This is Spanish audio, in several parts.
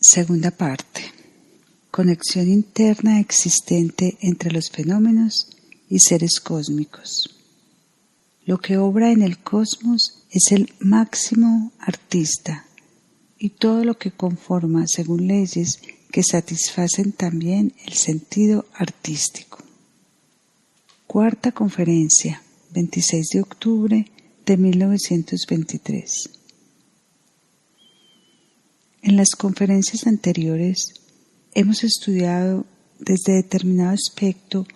Segunda parte. Conexión interna existente entre los fenómenos y seres cósmicos. Lo que obra en el cosmos es el máximo artista y todo lo que conforma según leyes que satisfacen también el sentido artístico. Cuarta conferencia, 26 de octubre de 1923. En las conferencias anteriores hemos estudiado desde determinado aspecto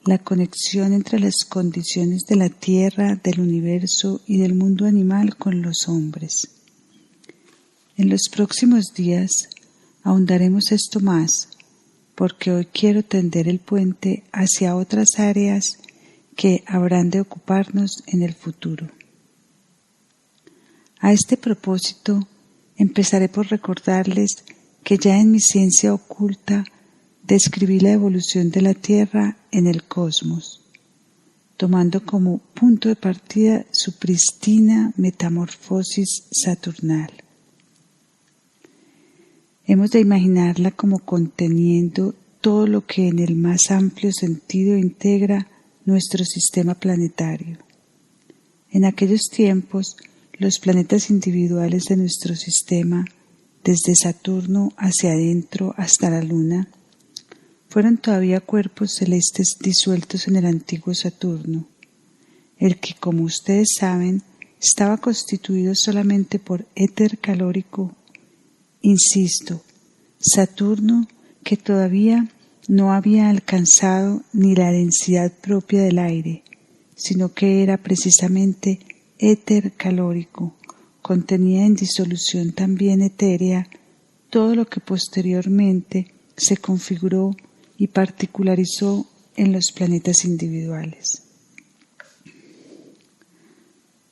la conexión entre las condiciones de la Tierra, del universo y del mundo animal con los hombres. En los próximos días ahondaremos esto más, porque hoy quiero tender el puente hacia otras áreas que habrán de ocuparnos en el futuro. A este propósito, empezaré por recordarles que ya en mi ciencia oculta describí la evolución de la Tierra en el cosmos, tomando como punto de partida su pristina metamorfosis saturnal. Hemos de imaginarla como conteniendo todo lo que en el más amplio sentido integra nuestro sistema planetario. En aquellos tiempos, los planetas individuales de nuestro sistema, desde Saturno hacia adentro hasta la Luna, fueron todavía cuerpos celestes disueltos en el antiguo Saturno, el que, como ustedes saben, estaba constituido solamente por éter calórico. Insisto, Saturno, que todavía no había alcanzado ni la densidad propia del aire, sino que era precisamente éter calórico, contenía en disolución también etérea todo lo que posteriormente se configuró y particularizó en los planetas individuales.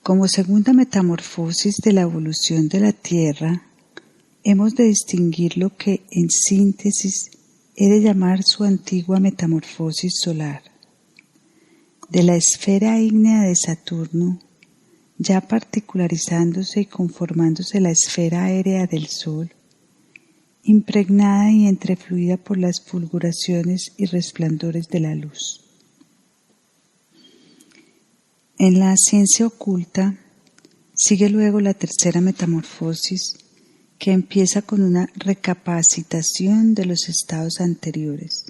Como segunda metamorfosis de la evolución de la Tierra, hemos de distinguir lo que, en síntesis, he de llamar su antigua metamorfosis solar. De la esfera ígnea de Saturno, ya particularizándose y conformándose la esfera aérea del Sol, impregnada y entrefluida por las fulguraciones y resplandores de la luz. En la ciencia oculta sigue luego la tercera metamorfosis, que empieza con una recapacitación de los estados anteriores.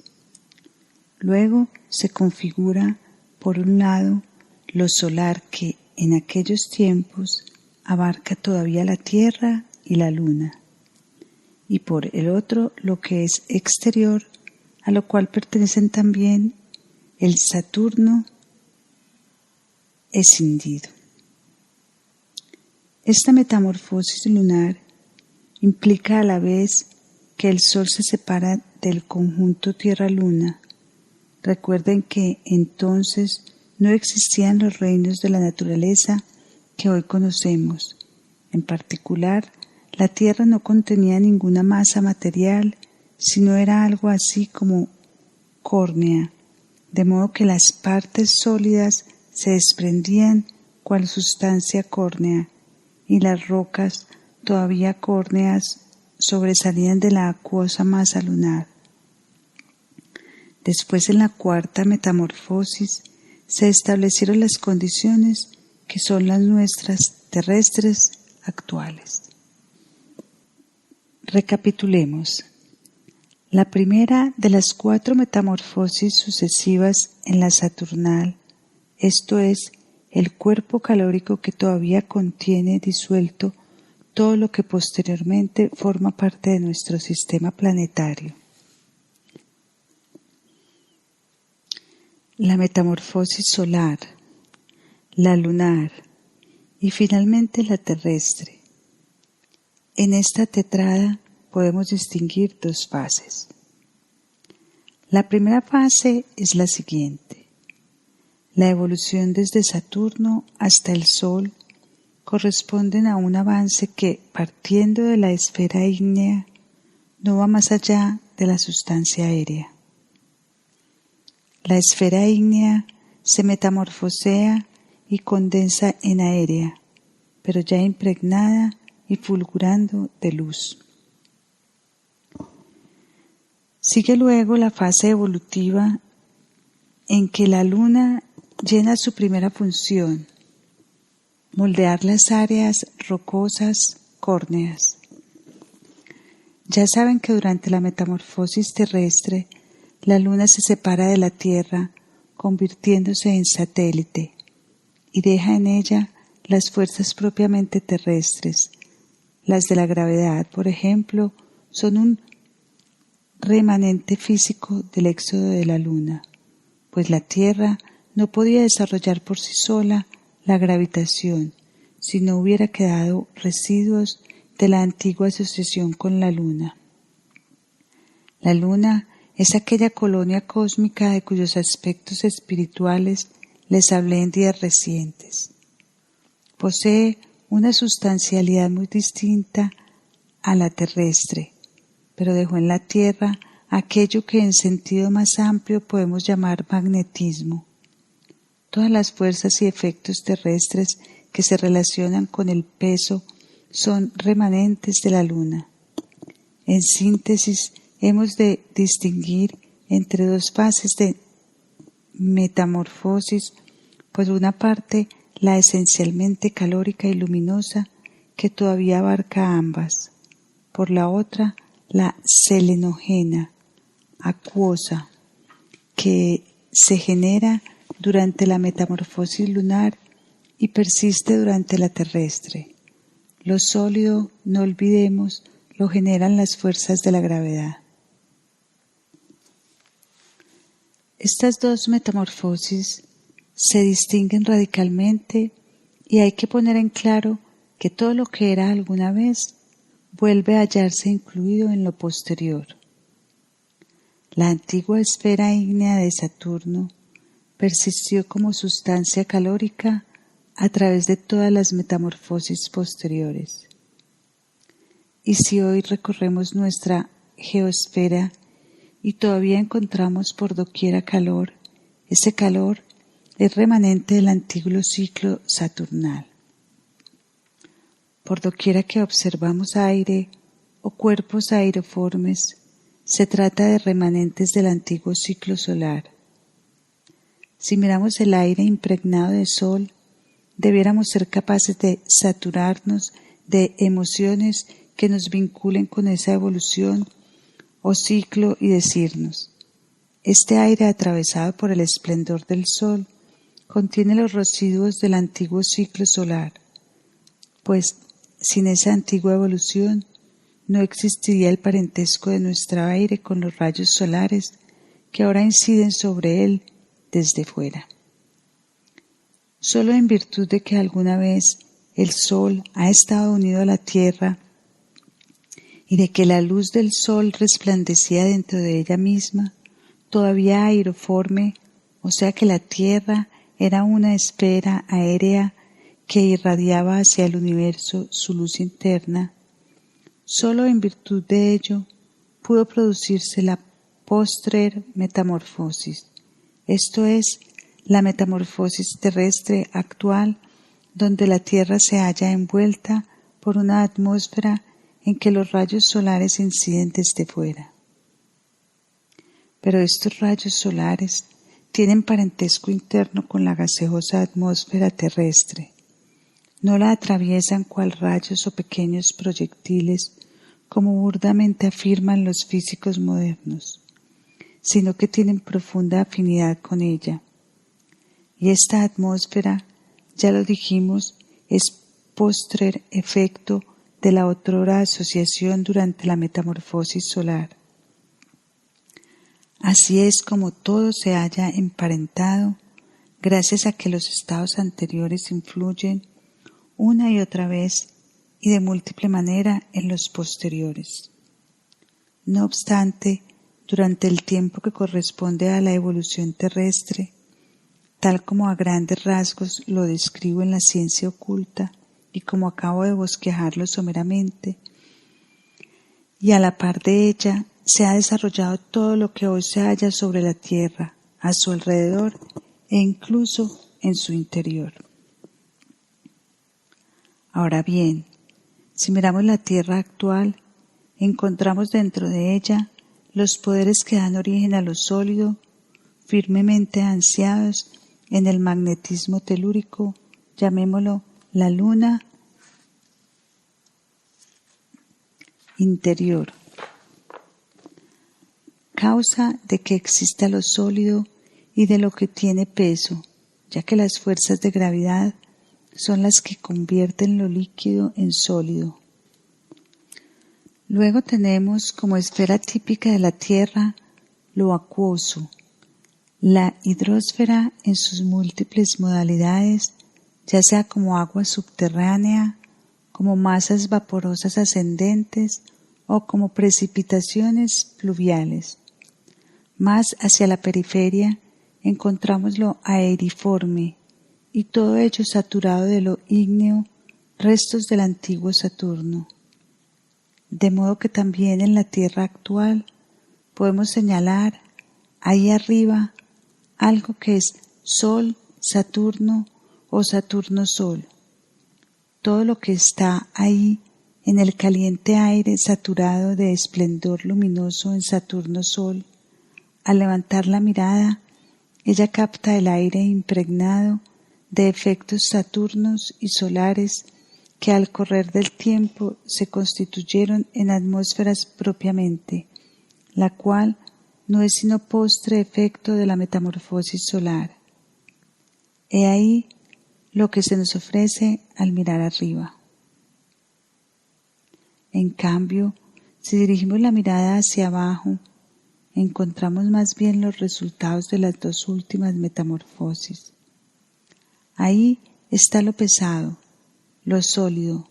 Luego se configura, por un lado, lo solar que, en aquellos tiempos, abarca todavía la Tierra y la Luna, y por el otro lo que es exterior, a lo cual pertenecen también el Saturno escindido. Esta metamorfosis lunar implica a la vez que el Sol se separa del conjunto Tierra-Luna. Recuerden que entonces no existían los reinos de la naturaleza que hoy conocemos. En particular, la Tierra no contenía ninguna masa material, sino era algo así como córnea, de modo que las partes sólidas se desprendían cual sustancia córnea, y las rocas, todavía córneas, sobresalían de la acuosa masa lunar. Después, en la cuarta metamorfosis, se establecieron las condiciones que son las nuestras terrestres actuales. Recapitulemos. La primera de las 4 metamorfosis sucesivas en la saturnal, esto es, el cuerpo calórico que todavía contiene disuelto todo lo que posteriormente forma parte de nuestro sistema planetario. La metamorfosis solar, la lunar y finalmente la terrestre. En esta tetrada podemos distinguir 2 fases. La primera fase es la siguiente. La evolución desde Saturno hasta el Sol corresponden a un avance que, partiendo de la esfera ígnea, no va más allá de la sustancia aérea. La esfera ígnea se metamorfosea y condensa en aérea, pero ya impregnada y fulgurando de luz. Sigue luego la fase evolutiva en que la luna llena su primera función, moldear las áreas rocosas córneas. Ya saben que durante la metamorfosis terrestre, la luna se separa de la Tierra, convirtiéndose en satélite, y deja en ella las fuerzas propiamente terrestres. Las de la gravedad, por ejemplo, son un remanente físico del éxodo de la luna, pues la Tierra no podía desarrollar por sí sola la gravitación si no hubiera quedado residuos de la antigua asociación con la luna. La luna es aquella colonia cósmica de cuyos aspectos espirituales les hablé en días recientes. Posee una sustancialidad muy distinta a la terrestre, pero dejó en la Tierra aquello que en sentido más amplio podemos llamar magnetismo. Todas las fuerzas y efectos terrestres que se relacionan con el peso son remanentes de la luna. En síntesis, hemos de distinguir entre dos fases de metamorfosis, por una parte la esencialmente calórica y luminosa que todavía abarca ambas, por la otra la selenógena, acuosa, que se genera durante la metamorfosis lunar y persiste durante la terrestre. Lo sólido, no olvidemos, lo generan las fuerzas de la gravedad. Estas dos metamorfosis se distinguen radicalmente y hay que poner en claro que todo lo que era alguna vez vuelve a hallarse incluido en lo posterior. La antigua esfera ígnea de Saturno persistió como sustancia calórica a través de todas las metamorfosis posteriores. Y si hoy recorremos nuestra geosfera y todavía encontramos por doquiera calor, ese calor es remanente del antiguo ciclo saturnal. Por doquiera que observamos aire o cuerpos aeroformes, se trata de remanentes del antiguo ciclo solar. Si miramos el aire impregnado de sol, debiéramos ser capaces de saturarnos de emociones que nos vinculen con esa evolución o ciclo y decirnos: este aire atravesado por el esplendor del sol contiene los residuos del antiguo ciclo solar, pues sin esa antigua evolución no existiría el parentesco de nuestro aire con los rayos solares que ahora inciden sobre él desde fuera. Solo en virtud de que alguna vez el sol ha estado unido a la tierra y de que la luz del sol resplandecía dentro de ella misma, todavía aeroforme, o sea que la tierra era una esfera aérea que irradiaba hacia el universo su luz interna, solo en virtud de ello pudo producirse la postrer metamorfosis, esto es, la metamorfosis terrestre actual, donde la Tierra se halla envuelta por una atmósfera en que los rayos solares inciden desde fuera. Pero estos rayos solares tienen parentesco interno con la gaseosa atmósfera terrestre. No la atraviesan cual rayos o pequeños proyectiles, como burdamente afirman los físicos modernos, sino que tienen profunda afinidad con ella. Y esta atmósfera, ya lo dijimos, es postrer efecto de la otrora asociación durante la metamorfosis solar. Así es como todo se halla emparentado, gracias a que los estados anteriores influyen una y otra vez y de múltiple manera en los posteriores. No obstante, durante el tiempo que corresponde a la evolución terrestre, tal como a grandes rasgos lo describo en la ciencia oculta y como acabo de bosquejarlo someramente, y a la par de ella se ha desarrollado todo lo que hoy se halla sobre la Tierra, a su alrededor e incluso en su interior. Ahora bien, si miramos la Tierra actual, encontramos dentro de ella los poderes que dan origen a lo sólido, firmemente ansiados en el magnetismo telúrico, llamémoslo la luna interior, causa de que exista lo sólido y de lo que tiene peso, ya que las fuerzas de gravedad son las que convierten lo líquido en sólido. Luego tenemos como esfera típica de la Tierra lo acuoso, la hidrosfera en sus múltiples modalidades, ya sea como agua subterránea, como masas vaporosas ascendentes o como precipitaciones pluviales. Más hacia la periferia encontramos lo aeriforme y todo ello saturado de lo ígneo, restos del antiguo Saturno. De modo que también en la Tierra actual podemos señalar ahí arriba algo que es Sol, Saturno o Saturno-Sol. Todo lo que está ahí en el caliente aire saturado de esplendor luminoso en Saturno-Sol, al levantar la mirada, ella capta el aire impregnado de efectos saturnos y solares que al correr del tiempo se constituyeron en atmósferas propiamente, la cual no es sino postre efecto de la metamorfosis solar. He ahí lo que se nos ofrece al mirar arriba. En cambio, si dirigimos la mirada hacia abajo, encontramos más bien los resultados de las dos últimas metamorfosis. Ahí está lo pesado, lo sólido,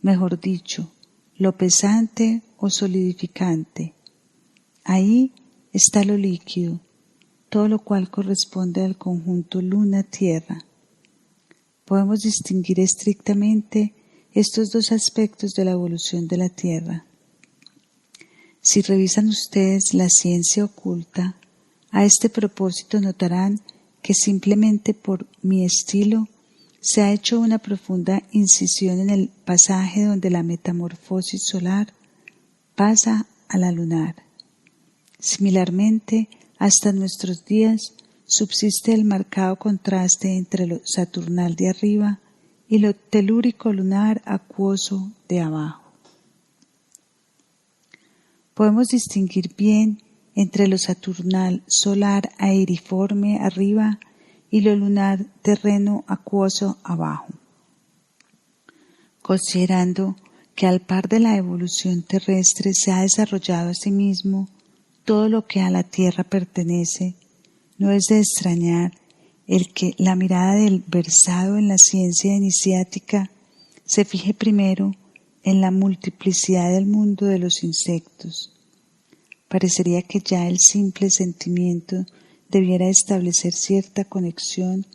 mejor dicho, lo pesante o solidificante. Ahí está lo líquido, todo lo cual corresponde al conjunto luna-tierra. Podemos distinguir estrictamente estos dos aspectos de la evolución de la Tierra. Si revisan ustedes la ciencia oculta, a este propósito notarán que simplemente por mi estilo se ha hecho una profunda incisión en el pasaje donde la metamorfosis solar pasa a la lunar. Similarmente, hasta nuestros días subsiste el marcado contraste entre lo saturnal de arriba y lo telúrico lunar acuoso de abajo. Podemos distinguir bien entre lo saturnal solar aeriforme arriba y lo lunar terreno acuoso abajo. Considerando que al par de la evolución terrestre se ha desarrollado a sí mismo todo lo que a la Tierra pertenece, no es de extrañar el que la mirada del versado en la ciencia iniciática se fije primero en la multiplicidad del mundo de los insectos. Parecería que ya el simple sentimiento debiera establecer cierta conexión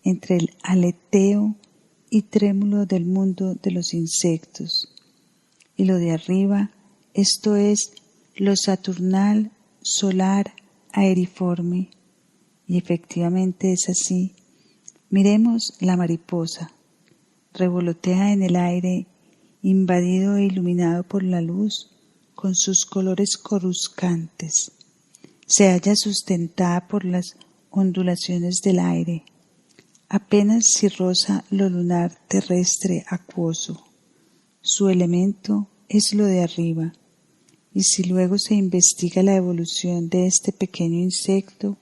entre el aleteo y trémulo del mundo de los insectos y lo de arriba, esto es, lo saturnal, solar, aeriforme. Y efectivamente es así. Miremos la mariposa. Revolotea en el aire, invadido e iluminado por la luz, con sus colores coruscantes. Se halla sustentada por las ondulaciones del aire. Apenas si roza lo lunar terrestre acuoso. Su elemento es lo de arriba. Y si luego se investiga la evolución de este pequeño insecto,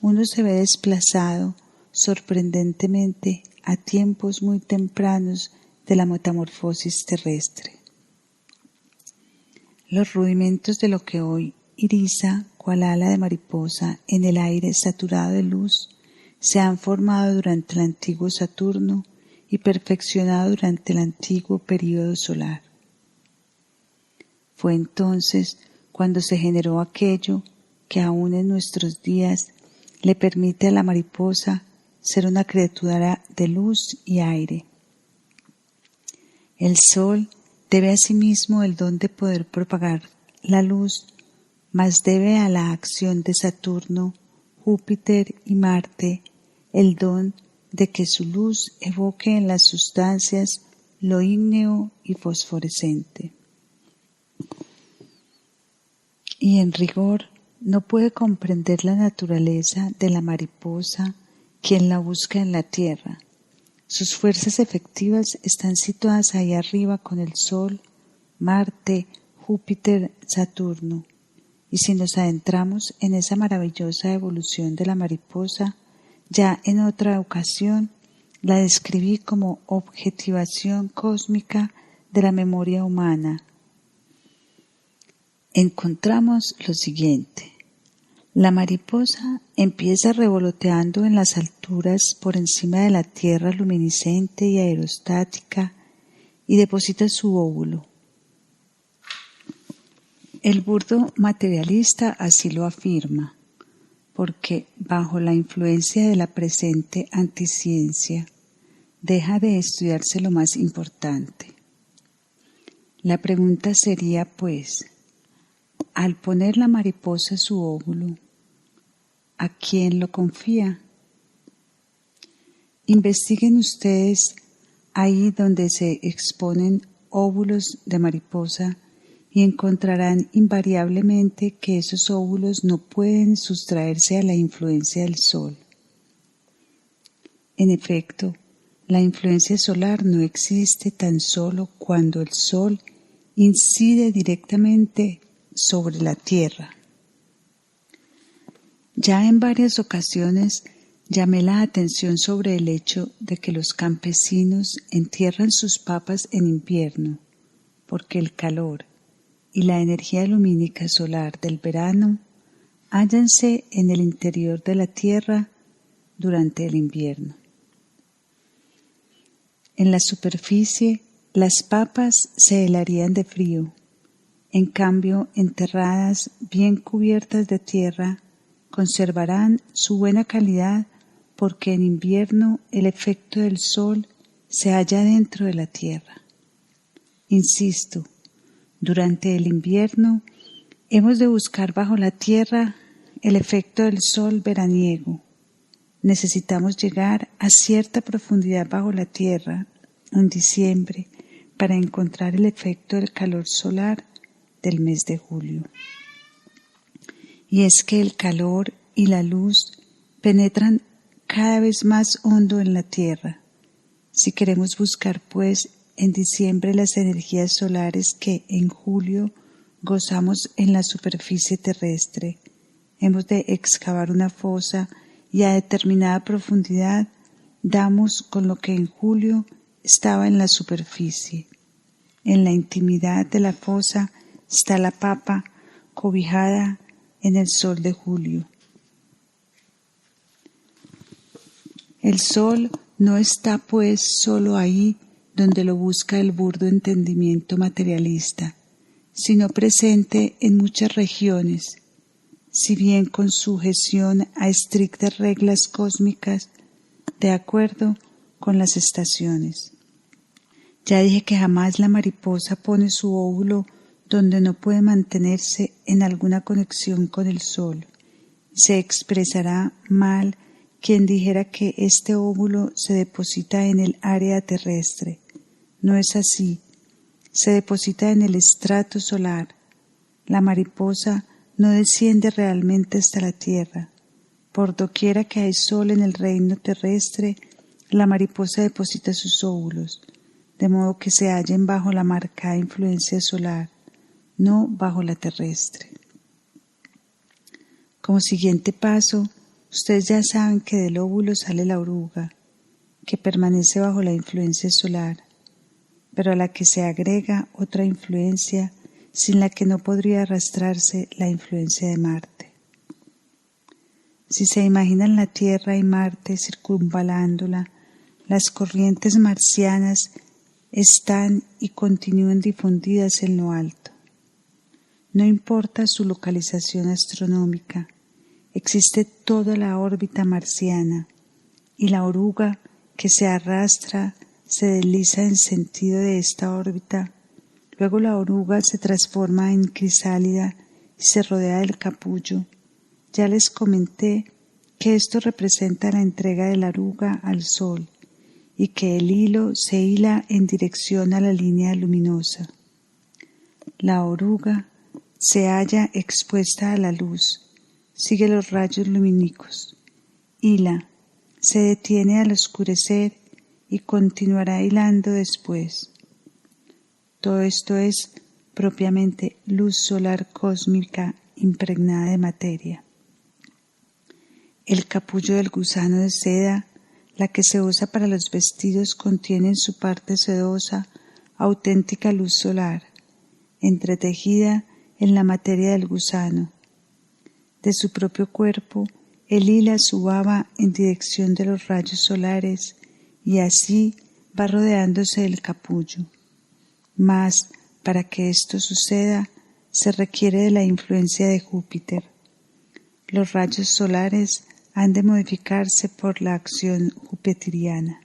uno se ve desplazado sorprendentemente a tiempos muy tempranos de la metamorfosis terrestre. Los rudimentos de lo que hoy iriza cual ala de mariposa en el aire saturado de luz se han formado durante el antiguo Saturno y perfeccionado durante el antiguo período solar. Fue entonces cuando se generó aquello que aún en nuestros días le permite a la mariposa ser una criatura de luz y aire. El Sol debe asimismo el don de poder propagar la luz, mas debe a la acción de Saturno, Júpiter y Marte el don de que su luz evoque en las sustancias lo ígneo y fosforescente. y en rigor no puede comprender la naturaleza de la mariposa quien la busca en la tierra. Sus fuerzas efectivas están situadas ahí arriba con el Sol, Marte, Júpiter, Saturno. Y si nos adentramos en esa maravillosa evolución de la mariposa, ya en otra ocasión la describí como objetivación cósmica de la memoria humana. Encontramos lo siguiente. La mariposa empieza revoloteando en las alturas por encima de la tierra luminiscente y aerostática y deposita su óvulo. El burdo materialista así lo afirma, porque bajo la influencia de la presente anticiencia deja de estudiarse lo más importante. La pregunta sería, pues, al poner la mariposa su óvulo, ¿a quién lo confía? Investiguen ustedes ahí donde se exponen óvulos de mariposa y encontrarán invariablemente que esos óvulos no pueden sustraerse a la influencia del Sol. En efecto, la influencia solar no existe tan solo cuando el Sol incide directamente sobre la Tierra. Ya en varias ocasiones llamé la atención sobre el hecho de que los campesinos entierran sus papas en invierno, porque el calor y la energía lumínica solar del verano hállanse en el interior de la tierra durante el invierno. En la superficie, las papas se helarían de frío. En cambio, enterradas, bien cubiertas de tierra, conservarán su buena calidad porque en invierno el efecto del sol se halla dentro de la tierra. Insisto, durante el invierno hemos de buscar bajo la tierra el efecto del sol veraniego. Necesitamos llegar a cierta profundidad bajo la tierra en diciembre para encontrar el efecto del calor solar del mes de julio. Y es que el calor y la luz penetran cada vez más hondo en la tierra. Si queremos buscar, pues, en diciembre las energías solares que en julio gozamos en la superficie terrestre, hemos de excavar una fosa y a determinada profundidad damos con lo que en julio estaba en la superficie. En la intimidad de la fosa está la papa cobijada en el sol de julio. El sol no está pues solo ahí donde lo busca el burdo entendimiento materialista, sino presente en muchas regiones, si bien con sujeción a estrictas reglas cósmicas de acuerdo con las estaciones. Ya dije que jamás la mariposa pone su óvulo donde no puede mantenerse en alguna conexión con el sol. Se expresará mal quien dijera que este óvulo se deposita en el área terrestre. No es así. Se deposita en el estrato solar. La mariposa no desciende realmente hasta la tierra. Por doquiera que hay sol en el reino terrestre, la mariposa deposita sus óvulos, de modo que se hallen bajo la marcada influencia solar, no bajo la terrestre. Como siguiente paso, ustedes ya saben que del óvulo sale la oruga, que permanece bajo la influencia solar, pero a la que se agrega otra influencia sin la que no podría arrastrarse la influencia de Marte. Si se imaginan la Tierra y Marte circunvalándola, las corrientes marcianas están y continúan difundidas en lo alto. No importa su localización astronómica, existe toda la órbita marciana y la oruga que se arrastra se desliza en sentido de esta órbita. Luego la oruga se transforma en crisálida y se rodea del capullo. Ya les comenté que esto representa la entrega de la oruga al sol y que el hilo se hila en dirección a la línea luminosa. La oruga se halla expuesta a la luz, sigue los rayos lumínicos, hila, se detiene al oscurecer y continuará hilando después. Todo esto es propiamente luz solar cósmica impregnada de materia. El capullo del gusano de seda, la que se usa para los vestidos, contiene en su parte sedosa auténtica luz solar, entretejida en la materia del gusano. De su propio cuerpo, él hila su baba en dirección de los rayos solares y así va rodeándose del capullo. Mas, para que esto suceda, se requiere de la influencia de Júpiter. Los rayos solares han de modificarse por la acción jupiteriana.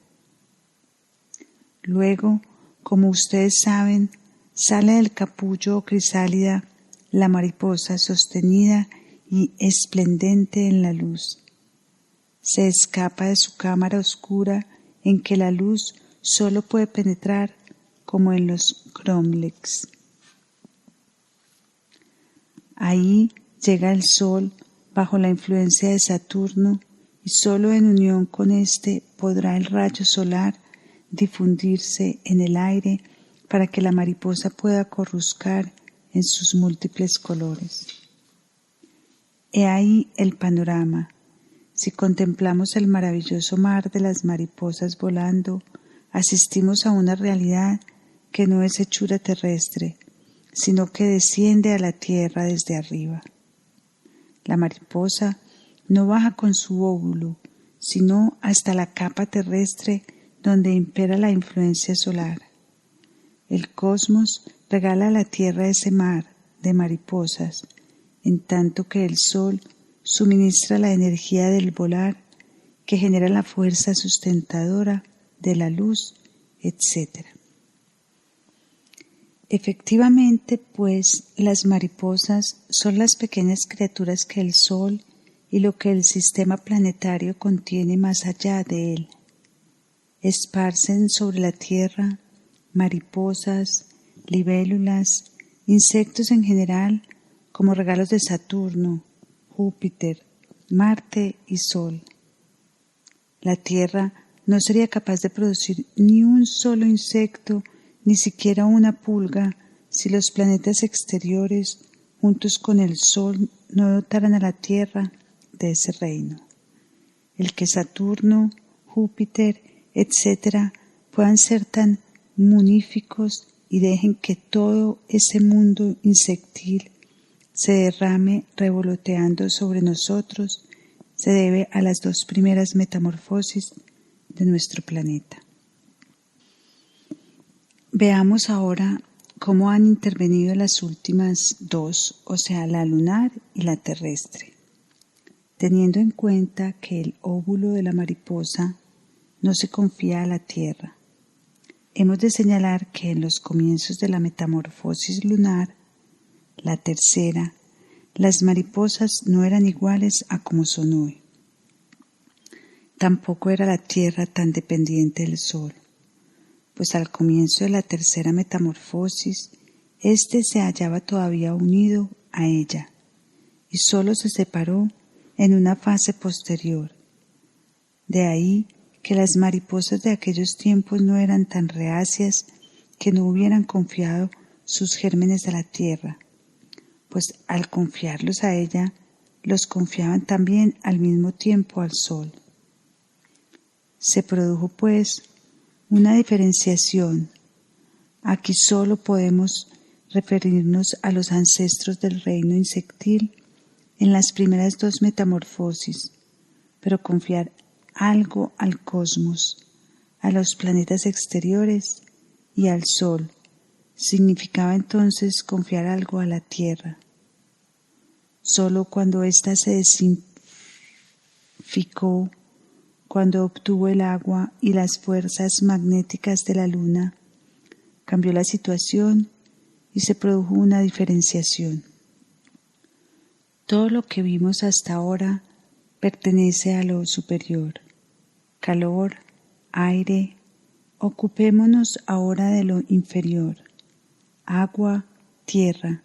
Luego, como ustedes saben, sale del capullo o crisálida la mariposa sostenida y esplendente en la luz. Se escapa de su cámara oscura en que la luz sólo puede penetrar como en los cromlechs. Ahí llega el sol bajo la influencia de Saturno y sólo en unión con éste podrá el rayo solar difundirse en el aire para que la mariposa pueda corruscar en sus múltiples colores. He ahí el panorama. Si contemplamos el maravilloso mar de las mariposas volando, asistimos a una realidad que no es hechura terrestre, sino que desciende a la tierra desde arriba. La mariposa no baja con su óvulo, sino hasta la capa terrestre donde impera la influencia solar. El cosmos regala a la tierra ese mar de mariposas, en tanto que el sol suministra la energía del volar que genera la fuerza sustentadora de la luz, etc. Efectivamente, pues, las mariposas son las pequeñas criaturas que el Sol y lo que el sistema planetario contiene más allá de él. Esparcen sobre la Tierra mariposas, libélulas, insectos en general, como regalos de Saturno, Júpiter, Marte y Sol. La Tierra no sería capaz de producir ni un solo insecto, ni siquiera una pulga, si los planetas exteriores, juntos con el Sol, no dotaran a la Tierra de ese reino. El que Saturno, Júpiter, etc., puedan ser tan muníficos y dejen que todo ese mundo insectil se derrame revoloteando sobre nosotros, se debe a las dos primeras metamorfosis de nuestro planeta. Veamos ahora cómo han intervenido las últimas dos, o sea, la lunar y la terrestre, teniendo en cuenta que el óvulo de la mariposa no se confía a la Tierra. Hemos de señalar que en los comienzos de la metamorfosis lunar, la tercera, las mariposas no eran iguales a como son hoy. Tampoco era la Tierra tan dependiente del Sol, pues al comienzo de la tercera metamorfosis, éste se hallaba todavía unido a ella, y sólo se separó en una fase posterior. De ahí que las mariposas de aquellos tiempos no eran tan reacias que no hubieran confiado sus gérmenes a la tierra, pues al confiarlos a ella, los confiaban también al mismo tiempo al sol. Se produjo, pues, una diferenciación. Aquí solo podemos referirnos a los ancestros del reino insectil en las primeras dos metamorfosis, pero confiar algo al cosmos, a los planetas exteriores y al Sol, significaba entonces confiar algo a la Tierra. Solo cuando ésta se desinficó, cuando obtuvo el agua y las fuerzas magnéticas de la Luna, cambió la situación y se produjo una diferenciación. Todo lo que vimos hasta ahora pertenece a lo superior. Calor, aire, ocupémonos ahora de lo inferior. Agua, tierra.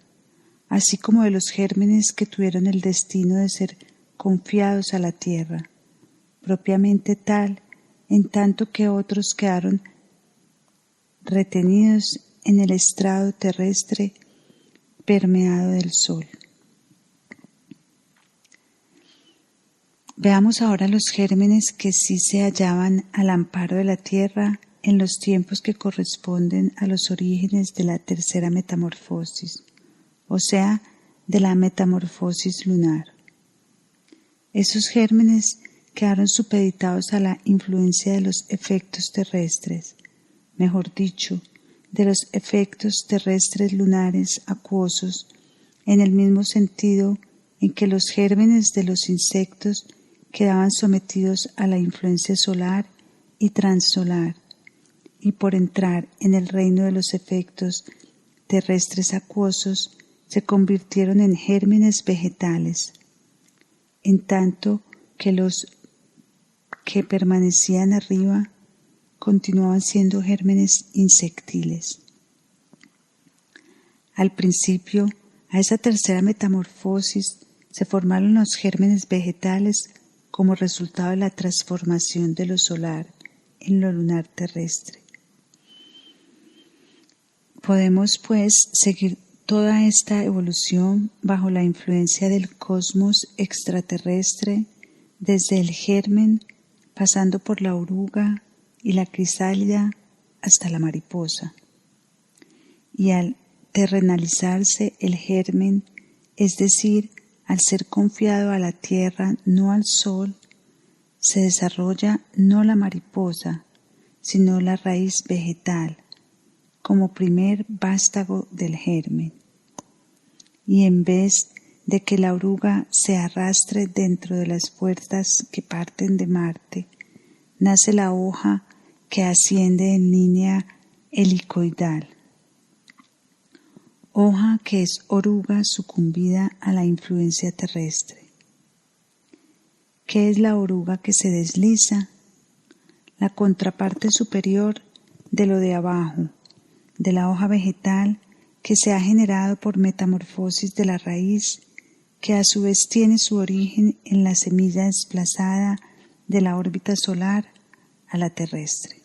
así como de los gérmenes que tuvieron el destino de ser confiados a la tierra, propiamente tal, en tanto que otros quedaron retenidos en el estrado terrestre permeado del sol. Veamos ahora los gérmenes que sí se hallaban al amparo de la tierra en los tiempos que corresponden a los orígenes de la tercera metamorfosis, o sea, de la metamorfosis lunar. Esos gérmenes quedaron supeditados a la influencia de los efectos terrestres, mejor dicho, de los efectos terrestres lunares acuosos, en el mismo sentido en que los gérmenes de los insectos quedaban sometidos a la influencia solar y transsolar, y por entrar en el reino de los efectos terrestres acuosos se convirtieron en gérmenes vegetales, en tanto que los que permanecían arriba continuaban siendo gérmenes insectiles. Al principio, a esa tercera metamorfosis se formaron los gérmenes vegetales como resultado de la transformación de lo solar en lo lunar terrestre. Podemos, pues, seguir toda esta evolución bajo la influencia del cosmos extraterrestre, desde el germen, pasando por la oruga y la crisálida hasta la mariposa. Y al terrenalizarse el germen, es decir, al ser confiado a la tierra, no al sol, se desarrolla no la mariposa, sino la raíz vegetal, como primer vástago del germen. Y en vez de que la oruga se arrastre dentro de las puertas que parten de Marte, nace la hoja que asciende en línea helicoidal. Hoja que es oruga sucumbida a la influencia terrestre. ¿Qué es la oruga que se desliza? La contraparte superior de lo de abajo, de la hoja vegetal que se ha generado por metamorfosis de la raíz, que a su vez tiene su origen en la semilla desplazada de la órbita solar a la terrestre.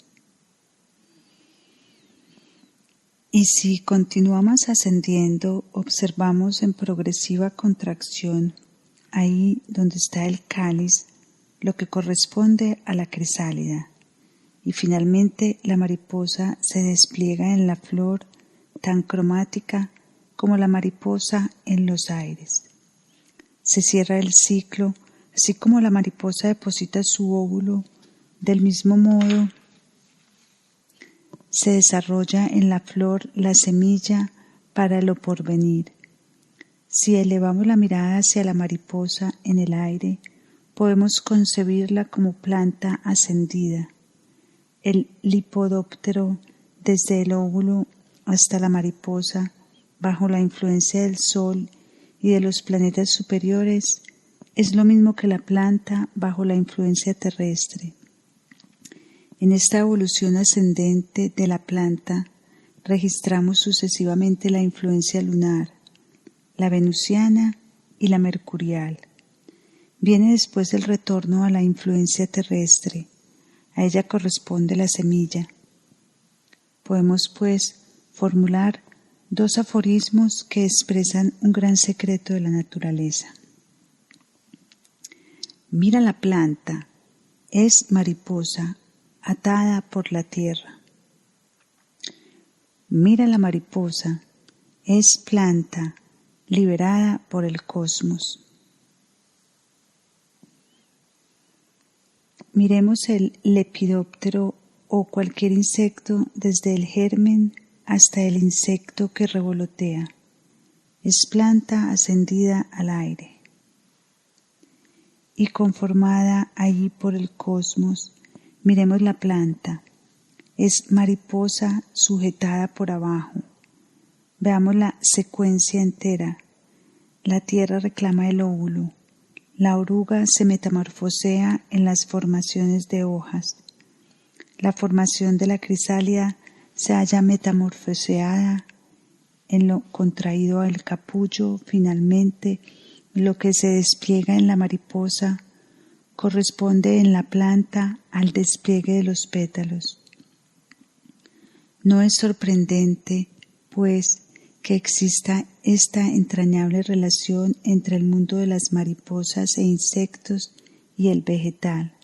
Y si continuamos ascendiendo, observamos en progresiva contracción, ahí donde está el cáliz, lo que corresponde a la crisálida, y finalmente la mariposa se despliega en la flor tan cromática como la mariposa en los aires. Se cierra el ciclo, así como la mariposa deposita su óvulo, del mismo modo se desarrolla en la flor la semilla para lo porvenir. Si elevamos la mirada hacia la mariposa en el aire, podemos concebirla como planta ascendida. El lepidóptero, desde el óvulo hasta la mariposa, bajo la influencia del sol y de los planetas superiores, es lo mismo que la planta bajo la influencia terrestre. En esta evolución ascendente de la planta, registramos sucesivamente la influencia lunar, la venusiana y la mercurial. Viene después el retorno a la influencia terrestre, a ella corresponde la semilla. Podemos, pues, formular dos aforismos que expresan un gran secreto de la naturaleza. Mira la planta, es mariposa, atada por la tierra. Mira la mariposa, es planta, liberada por el cosmos. Miremos el lepidóptero o cualquier insecto desde el germen hasta el insecto que revolotea. Es planta ascendida al aire y conformada allí por el cosmos. Miremos la planta, es mariposa sujetada por abajo. Veamos la secuencia entera. La tierra reclama el óvulo. La oruga se metamorfosea en las formaciones de hojas. La formación de la crisálida se halla metamorfoseada en lo contraído al capullo, finalmente lo que se despliega en la mariposa corresponde en la planta al despliegue de los pétalos. No es sorprendente, pues, que exista esta entrañable relación entre el mundo de las mariposas e insectos y el vegetal,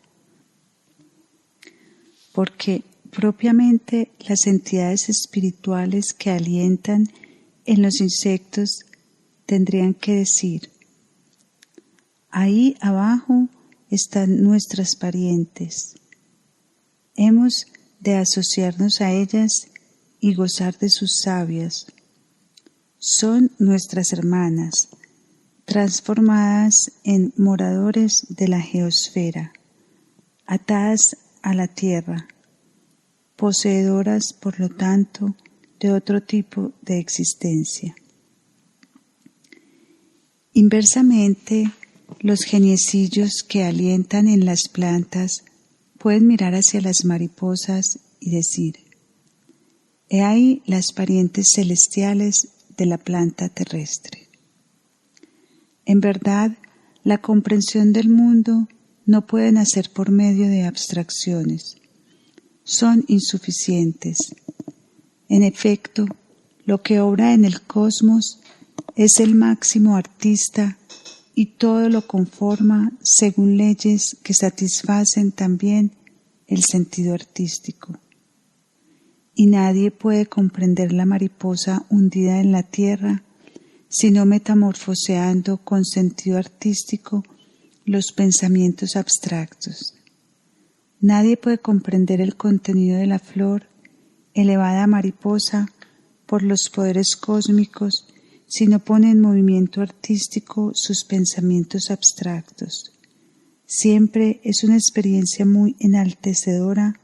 porque propiamente las entidades espirituales que alientan en los insectos tendrían que decir: ahí abajo están nuestras parientes, hemos de asociarnos a ellas y gozar de sus sabias. Son nuestras hermanas, transformadas en moradores de la geosfera, atadas a la tierra, poseedoras, por lo tanto, de otro tipo de existencia. Inversamente, los geniecillos que alientan en las plantas pueden mirar hacia las mariposas y decir: he ahí las parientes celestiales de la planta terrestre. En verdad, la comprensión del mundo no puede nacer por medio de abstracciones. Son insuficientes. En efecto, lo que obra en el cosmos es el máximo artista y todo lo conforma según leyes que satisfacen también el sentido artístico. Y nadie puede comprender la mariposa hundida en la tierra, sino metamorfoseando con sentido artístico los pensamientos abstractos. Nadie puede comprender el contenido de la flor, elevada mariposa, por los poderes cósmicos, si no pone en movimiento artístico sus pensamientos abstractos. Siempre es una experiencia muy enaltecedora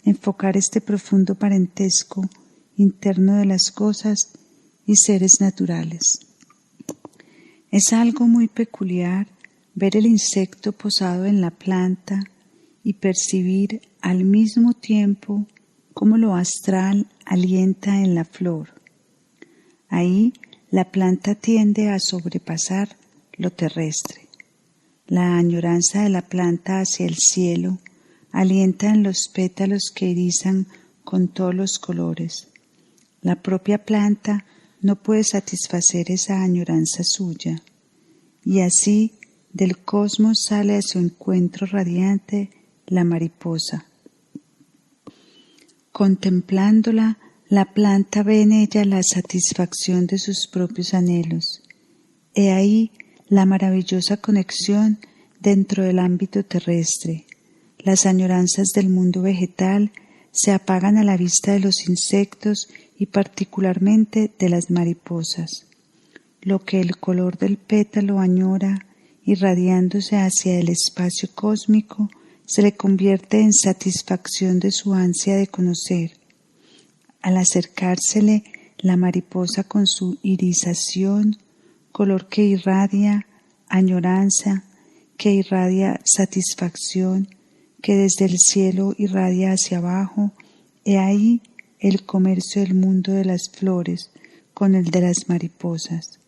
enfocar este profundo parentesco interno de las cosas y seres naturales. Es algo muy peculiar ver el insecto posado en la planta y percibir al mismo tiempo cómo lo astral alienta en la flor. Ahí la planta tiende a sobrepasar lo terrestre. La añoranza de la planta hacia el cielo alienta en los pétalos que irizan con todos los colores. La propia planta no puede satisfacer esa añoranza suya, y así del cosmos sale a su encuentro radiante la mariposa. Contemplándola, la planta ve en ella la satisfacción de sus propios anhelos. He ahí la maravillosa conexión dentro del ámbito terrestre. Las añoranzas del mundo vegetal se apagan a la vista de los insectos y particularmente de las mariposas. Lo que el color del pétalo añora, irradiándose hacia el espacio cósmico, se le convierte en satisfacción de su ansia de conocer. Al acercársele la mariposa con su irisación, color que irradia añoranza, que irradia satisfacción, que desde el cielo irradia hacia abajo, he ahí el comercio del mundo de las flores con el de las mariposas.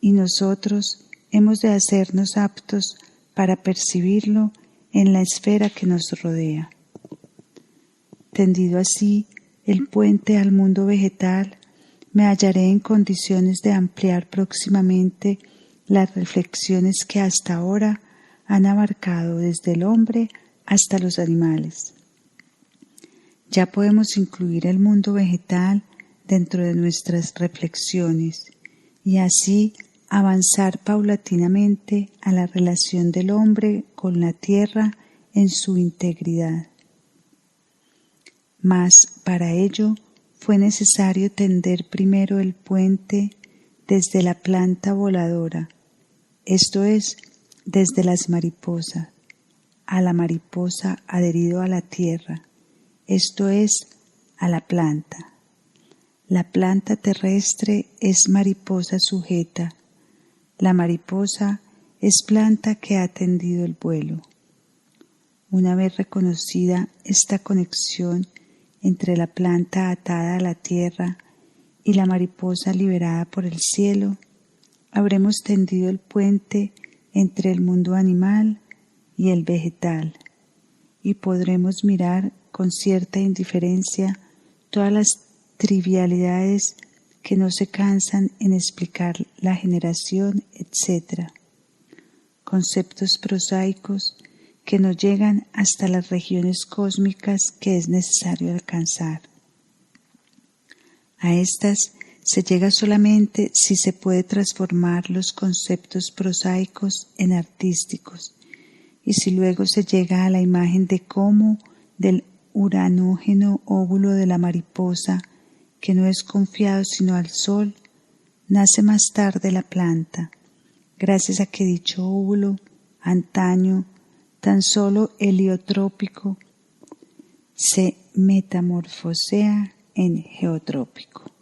Y nosotros hemos de hacernos aptos para percibirlo en la esfera que nos rodea. Tendido así el puente al mundo vegetal, me hallaré en condiciones de ampliar próximamente las reflexiones que hasta ahora han abarcado desde el hombre hasta los animales. Ya podemos incluir el mundo vegetal dentro de nuestras reflexiones y así avanzar paulatinamente a la relación del hombre con la tierra en su integridad. Mas para ello fue necesario tender primero el puente desde la planta voladora, esto es, desde las mariposas, a la mariposa adherido a la tierra, esto es, a la planta. La planta terrestre es mariposa sujeta, la mariposa es planta que ha tendido el vuelo. Una vez reconocida esta conexión entre la planta atada a la tierra y la mariposa liberada por el cielo, habremos tendido el puente entre el mundo animal y el vegetal, y podremos mirar con cierta indiferencia todas las trivialidades que no se cansan en explicar la generación, etc. Conceptos prosaicos que nos llegan hasta las regiones cósmicas que es necesario alcanzar. A estas se llega solamente si se puede transformar los conceptos prosaicos en artísticos, y si luego se llega a la imagen de cómo del uranógeno óvulo de la mariposa, que no es confiado sino al sol, nace más tarde la planta, gracias a que dicho óvulo, antaño tan solo heliotrópico, se metamorfosea en geotrópico.